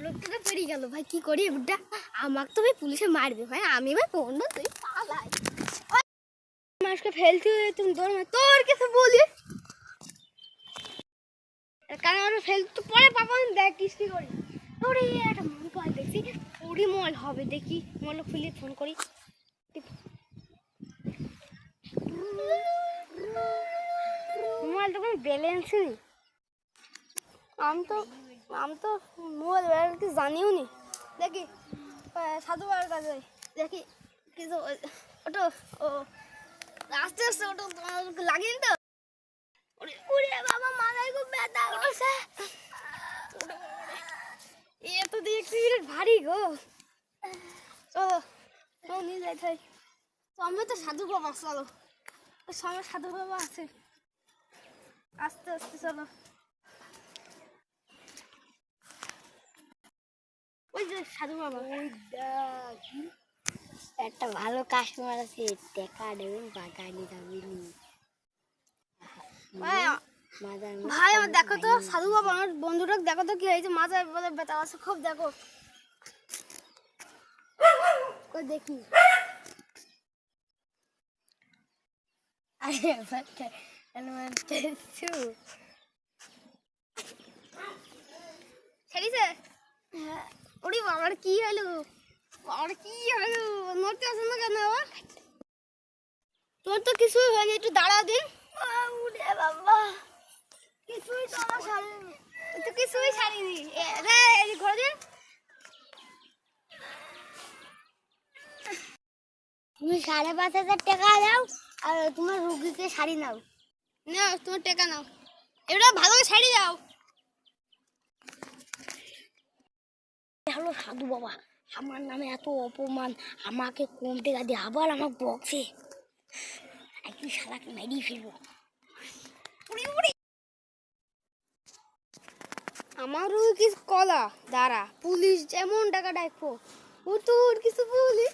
লোকটা পেরিয়ে গেল ভাই, কি করি বুড্ডা? আমাকে তো ভাই পুলিশে মারবে ভাই, আমি ভাই পড়লো তুই পালাই মানুষকে ফেলতে তুমি তোর তোর কিছু বলি কারণ আমরা ফেলতে তো পরে পাবো দেখ কি করি। ওরে একটা মোবাইল দেখছি, ওরে মোবাইল হবে দেখি, মোবাইল খুলে ফোন করি। মোবাইল তো কোনো ব্যালেন্স নেই, আমি তো মোবাইল ব্যালেন্স জানিও নি। দেখি সাধু বাবার কাছে দেখি কিছু ওটো ও আস্তে আস্তে ওটো লাগিনি তো। ওরে বাবা মাথায় খুব ব্যথা করছে, এ তো দেখছি ভারী গো। চলো চলো নিয়ে যাই তাই, তো আমি তো সাধু বাবা, চলো সঙ্গে সাধু বাবা আছে, আস্তে আস্তে চলো। ওই যে সাধু বাবা, ওই একটা ভালো কাস্টমার আছে, টাকা দেবেন বাগানি দাবিনি ভাই। আমার দেখো তো সাধু বাবা, আমার বন্ধুটা দেখো তো কি হয়েছে, মাথায় বলে ব্যথা আছে খুব, দেখো দেখি। ছেড়েছে? হ্যাঁ। ওরে বাবার কি হলো, বাবার কি হলো, নড়তে আসে না কেন? তোর তো কিছুই হয়নি, একটু দাঁড়া দিন। উড়ে বাবা, কিছুই তো আমার সারিনি, তো কিছুই সারিনি রে, ঘরে দিন। তুমি 5,500 টাকা দাও আর তোমার রুগীকে শাড়ি নাও, নাও তোমার টাকা নাও, এটা ভালো শাড়ি দাও। হ্যালো সাধু বাবা, আমার নামে এত অপমান, আমাকে কম টাকা দিয়ে আবার আমার বক্সে একটু শালাকে মেরিয়ে ফেলবো। আমারও কিছু কলা দাঁড়া, পুলিশ যেমন টাকা ডাকবো ও তোর কিছু বলি।